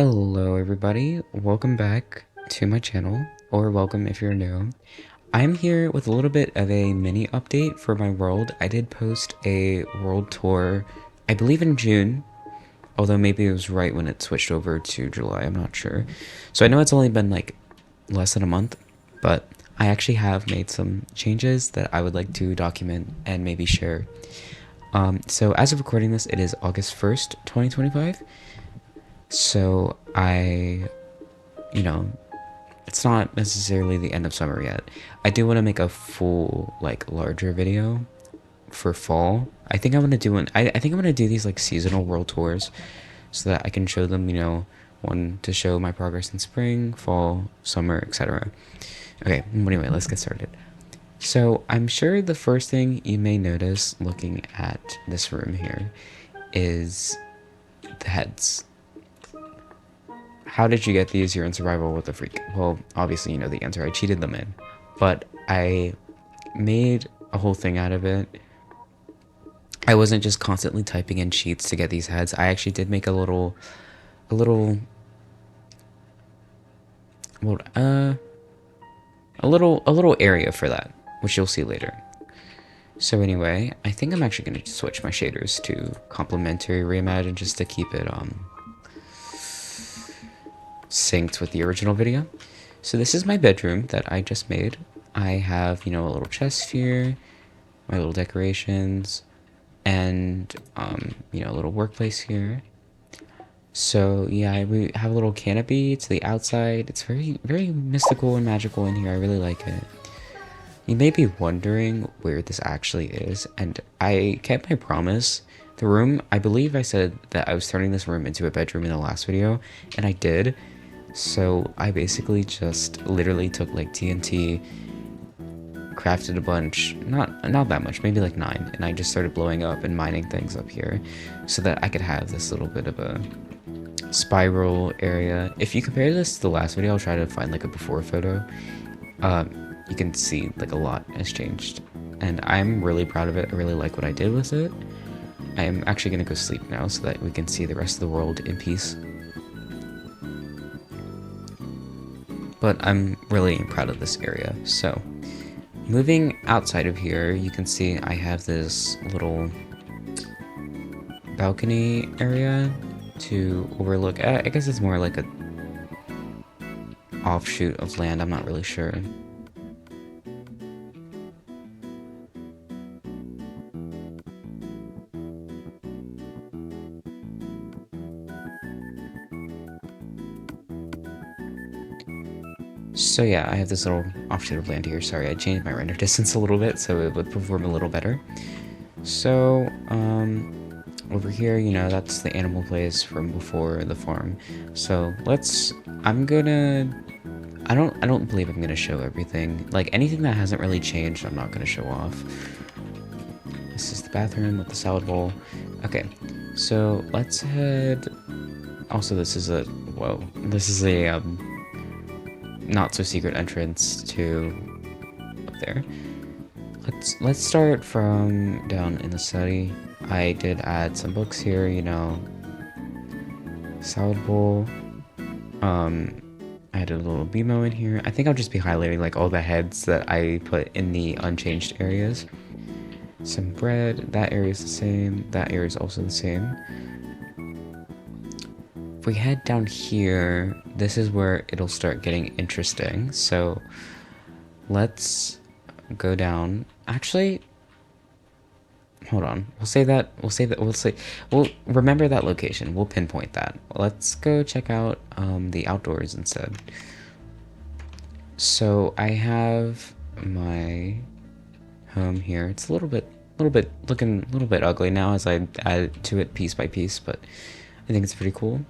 Hello everybody, welcome back to my channel, or welcome if you're new. I'm here with a little bit of a mini update for my world. I did post a world tour, I believe in June, although maybe it was right when it switched over to July, I'm not sure. So I know it's only been like less than a month, but I actually have made some changes that I would like to document and maybe share. So as of recording this, it is August 1st, 2025. So it's not necessarily the end of summer yet. I do want to make a full, like, larger video for fall. I think I'm gonna do I think I'm gonna do these like seasonal world tours so that I can show them, one to show my progress in spring, fall, summer, etc. Okay, anyway, let's get started. So I'm sure the first thing you may notice looking at this room here is the heads. How did you get these? You're in survival with a freak. Well, obviously you know the answer. I cheated them in. But I made a whole thing out of it. I wasn't just constantly typing in cheats to get these heads. I actually did make a little well, a little area for that, which you'll see later. So anyway, I think I'm actually gonna switch my shaders to complementary reimagine just to keep it synced with the original video. So this is my bedroom that I just made. I have, a little chest here, my little decorations, and, a little workplace here. So yeah, we have a little canopy to the outside. It's very, very mystical and magical in here. I really like it. You may be wondering where this actually is, and I kept my promise. The room, I believe I said that I was turning this room into a bedroom in the last video, and I did. So I basically just literally took like TNT, crafted a bunch, not that much, maybe like 9, and I just started blowing up and mining things up here so that I could have this little bit of a spiral area. If you compare this to the last video, I'll try to find like a before photo. You can see like a lot has changed, and I'm really proud of it. I really like what I did with it. I am actually gonna go sleep now so that we can see the rest of the world in peace. But I'm really proud of this area. So moving outside of here, you can see I have this little balcony area to overlook. I guess it's more like a offshoot of land, I'm not really sure. So yeah, I have this little offshoot of land here. Sorry, I changed my render distance a little bit so it would perform a little better. So, over here, that's the animal place from before the farm. So I don't believe I'm gonna show everything. Like, anything that hasn't really changed, I'm not gonna show off. This is the bathroom with the salad bowl. Okay, so let's head... Also, this is a not so secret entrance to up there. Let's start from down in the study. I did add some books here, salad bowl. I added a little BMO in here. I think I'll just be highlighting like all the heads that I put in the unchanged areas. Some bread. That area is the same. That area is also the same. If we head down here, this is where it'll start getting interesting. So let's go down. Actually, hold on. We'll remember that location. We'll pinpoint that. Let's go check out the outdoors instead. So I have my home here. It's looking a little bit ugly now as I add to it piece by piece, but I think it's pretty cool.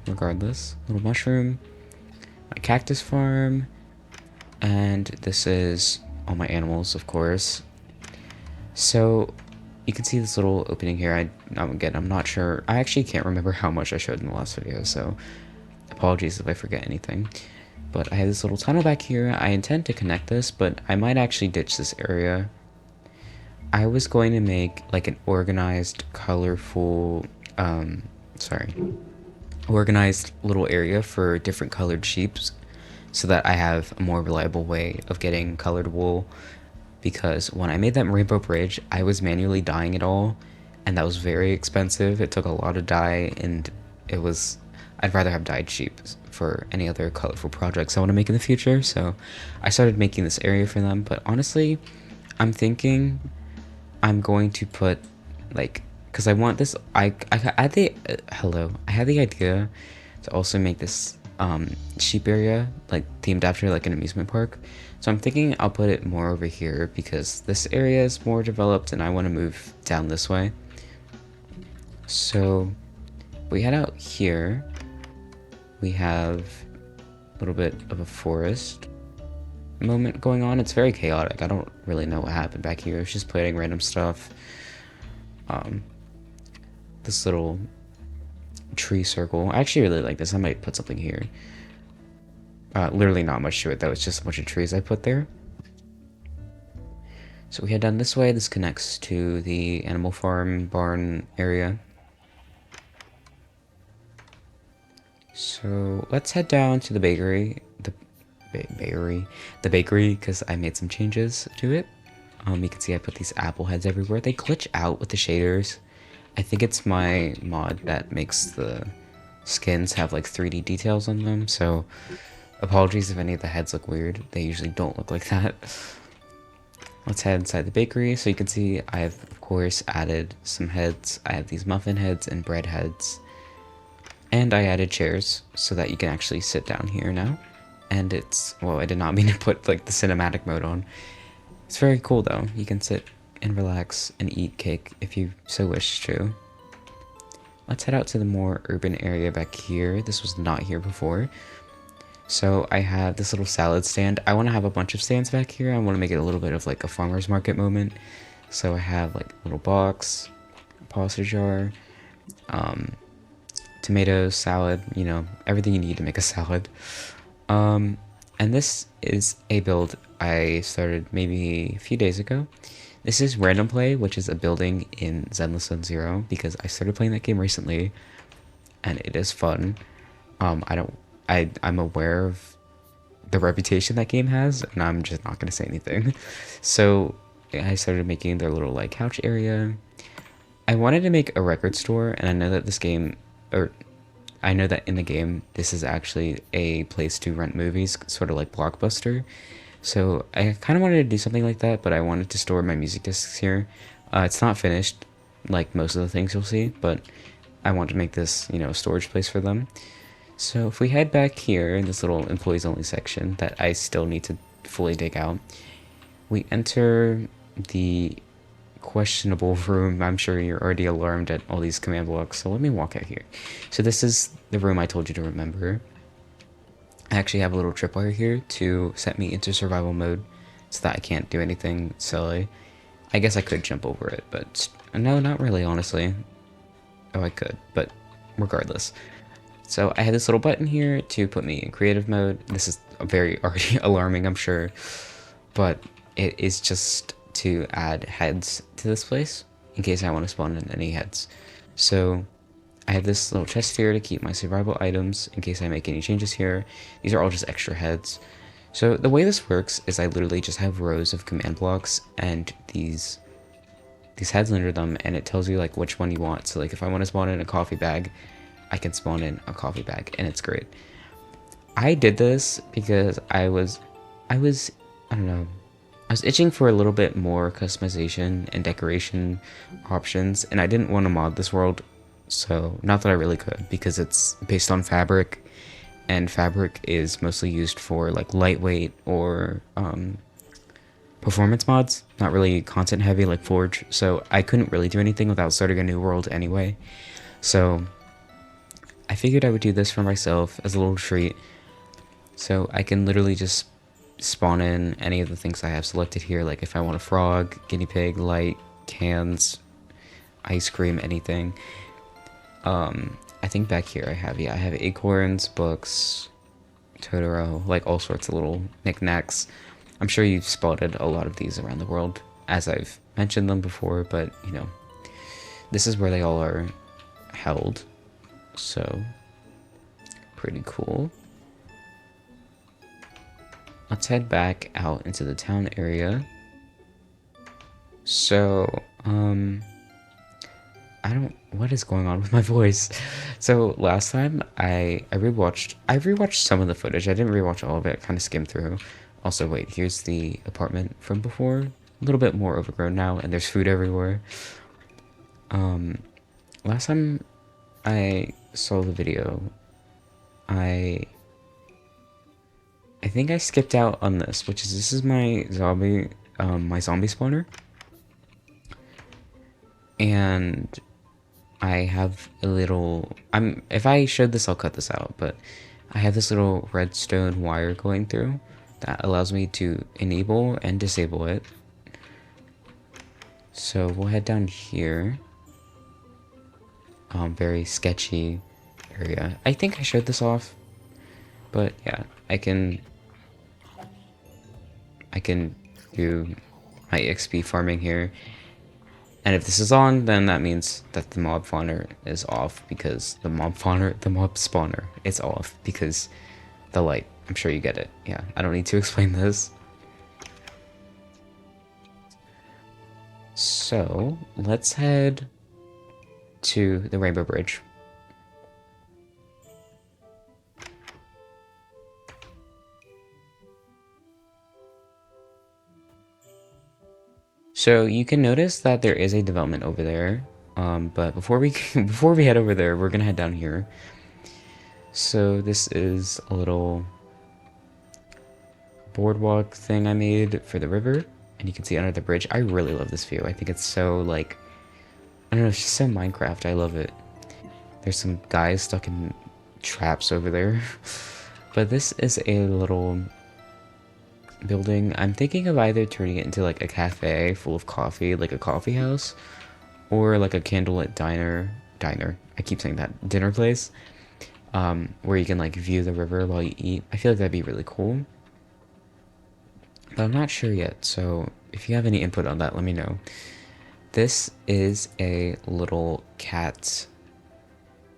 Regardless, little mushroom, my cactus farm, and this is all my animals, of course. So you can see this little opening here. I'm not sure. I actually can't remember how much I showed in the last video, so apologies if I forget anything. But I have this little tunnel back here. I intend to connect this, but I might actually ditch this area. I was going to make like an organized, colorful, sorry. organized little area for different colored sheep so that I have a more reliable way of getting colored wool, because when I made that rainbow bridge, I was manually dyeing it all, and that was very expensive. It took a lot of dye, and it was, I'd rather have dyed sheep for any other colorful projects I want to make in the future. So I started making this area for them. But honestly, I'm thinking I'm going to put, like, because I want this, I had the hello, I had the idea to also make this sheep area like themed after like an amusement park. So I'm thinking I'll put it more over here because this area is more developed and I want to move down this way. So we head out here. We have a little bit of a forest moment going on. It's very chaotic. I don't really know what happened back here. It's just planting random stuff. This little tree circle. I actually really like this. I might put something here. Literally not much to it though. It's just a bunch of trees I put there. So we head down this way. This connects to the animal farm barn area. So let's head down to the bakery. The bakery, because I made some changes to it. You can see I put these apple heads everywhere. They glitch out with the shaders. I think it's my mod that makes the skins have like 3D details on them, so apologies if any of the heads look weird. They usually don't look like that. Let's head inside the bakery. So you can see I've of course added some heads. I have these muffin heads and bread heads. And I added chairs so that you can actually sit down here now. And it's, well, I did not mean to put like the cinematic mode on. It's very cool though. You can sit and relax and eat cake if you so wish to. Let's head out to the more urban area back here. This was not here before. So I have this little salad stand. I want to have a bunch of stands back here. I want to make it a little bit of like a farmer's market moment. So I have like a little box, a pasta jar, tomatoes, salad, you know, everything you need to make a salad. And this is a build I started maybe a few days ago. This is Random Play, which is a building in Zenless Zone Zero, because I started playing that game recently, and it is fun. I'm aware of the reputation that game has, and I'm just not gonna say anything. So I started making their little like couch area. I wanted to make a record store, and I know that this game, or I know that in the game, this is actually a place to rent movies, sort of like Blockbuster. So I kind of wanted to do something like that, but I wanted to store my music discs here. It's not finished, like most of the things you'll see, but I want to make this, you know, a storage place for them. So if we head back here in this little employees only section that I still need to fully dig out, we enter the questionable room. I'm sure you're already alarmed at all these command blocks, so let me walk out here. So this is the room I told you to remember. I actually have a little tripwire here to set me into survival mode so that I can't do anything silly. I guess I could jump over it, but no, not really, honestly. Oh, I could, but regardless. So I have this little button here to put me in creative mode. This is very already alarming, I'm sure, but it is just to add heads to this place in case I want to spawn in any heads. So I have this little chest here to keep my survival items in case I make any changes here. These are all just extra heads. So the way this works is I literally just have rows of command blocks and these heads under them, and it tells you like which one you want. So like if I want to spawn in a coffee bag, I can spawn in a coffee bag, and it's great. I did this because I was I don't know, I was itching for a little bit more customization and decoration options, and I didn't want to mod this world. So, not that I really could, because it's based on Fabric, and Fabric is mostly used for like lightweight or performance mods, not really content heavy like Forge. So I couldn't really do anything without starting a new world anyway. So I figured I would do this for myself as a little treat. So I can literally just spawn in any of the things I have selected here, like if I want a frog, guinea pig, light, cans, ice cream, anything. I think back here I have acorns, books, Totoro, like all sorts of little knickknacks. I'm sure you've spotted a lot of these around the world, as I've mentioned them before, but, you know, this is where they all are held. So, pretty cool. Let's head back out into the town area. So, what is going on with my voice? So last time I rewatched some of the footage. I didn't rewatch all of it, kind of skimmed through. Also, wait, here's the apartment from before. A little bit more overgrown now, and there's food everywhere. Last time I saw the video, I think I skipped out on this, which is this is my zombie spawner. And I have a little, if I showed this, I'll cut this out, but I have this little redstone wire going through that allows me to enable and disable it. So we'll head down here. Very sketchy area. I think I showed this off, but yeah, I can do my XP farming here. And if this is on, then that means that the mob spawner is off because the mob spawner is off because the light. I'm sure you get it. Yeah, I don't need to explain this. So let's head to the Rainbow Bridge. So you can notice that there is a development over there, but before we head over there, we're gonna head down here. So this is a little boardwalk thing I made for the river, and you can see under the bridge. I really love this view. I think it's so like, I don't know, it's just so Minecraft. I love it. There's some guys stuck in traps over there, but this is a little building. I'm thinking of either turning it into like a cafe full of coffee, like a coffee house, or like a candlelit diner. I keep saying that, dinner place, where you can like view the river while you eat. I feel like that'd be really cool, but I'm not sure yet. So if you have any input on that, let me know. This is a little cat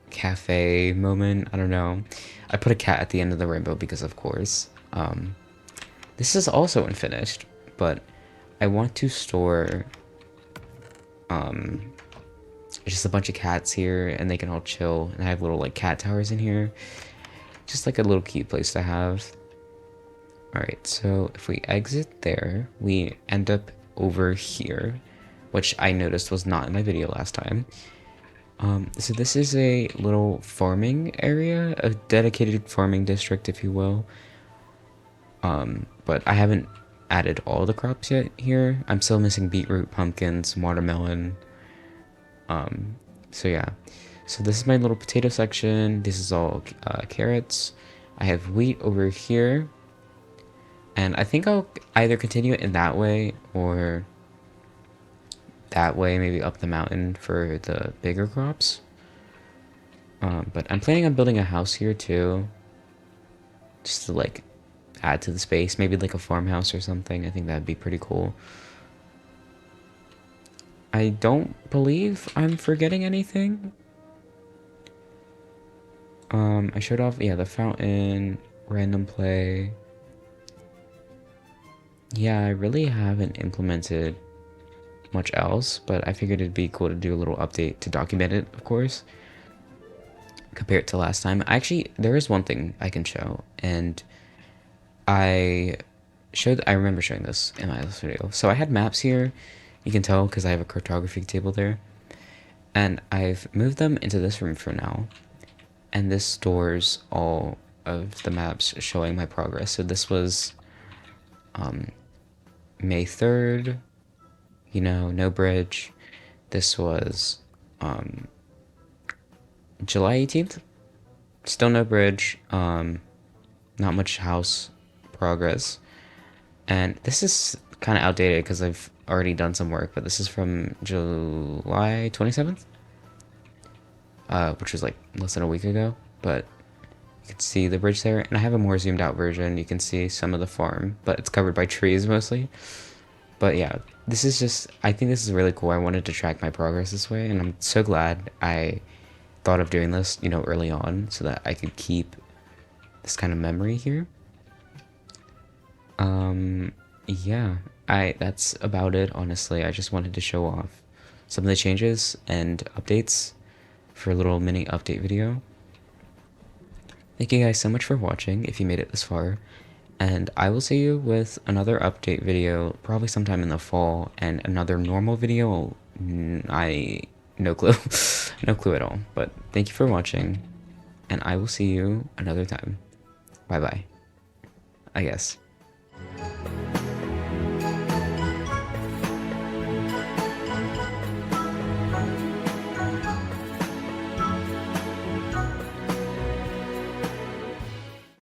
cafe moment. I don't know. I put a cat at the end of the rainbow because of course. This is also unfinished, but I want to store just a bunch of cats here and they can all chill, and I have little like cat towers in here. Just like a little cute place to have. Alright, so if we exit there, we end up over here, which I noticed was not in my video last time. So this is a little farming area, a dedicated farming district, if you will. But I haven't added all the crops yet here. I'm still missing beetroot, pumpkins, watermelon. So yeah. So this is my little potato section. This is all carrots. I have wheat over here. And I think I'll either continue it in that way or that way, maybe up the mountain for the bigger crops. But I'm planning on building a house here too. Just to like add to the space, maybe like a farmhouse or something. I think that'd be pretty cool. I don't believe I'm forgetting anything. I showed off, yeah, the fountain, random play. Yeah, I really haven't implemented much else, but I figured it'd be cool to do a little update to document it, of course, compared to last time. Actually, there is one thing I can show, and I remember showing this in my last video. So I had maps here, you can tell because I have a cartography table there, and I've moved them into this room for now, and this stores all of the maps showing my progress. So this was May 3rd, you know, no bridge. This was July 18th, still no bridge, not much house progress. And this is kind of outdated because I've already done some work, but this is from July 27th, which was like less than a week ago. But you can see the bridge there, and I have a more zoomed out version. You can see some of the farm, but it's covered by trees mostly. But yeah, this is just, I think this is really cool. I wanted to track my progress this way, and I'm so glad I thought of doing this, you know, early on, so that I could keep this kind of memory here. Yeah, that's about it, honestly. I just wanted to show off some of the changes and updates for a little mini update video. Thank you guys so much for watching if you made it this far, and I will see you with another update video probably sometime in the fall, and another normal video. No clue. No clue at all, but thank you for watching, and I will see you another time. Bye bye, I guess.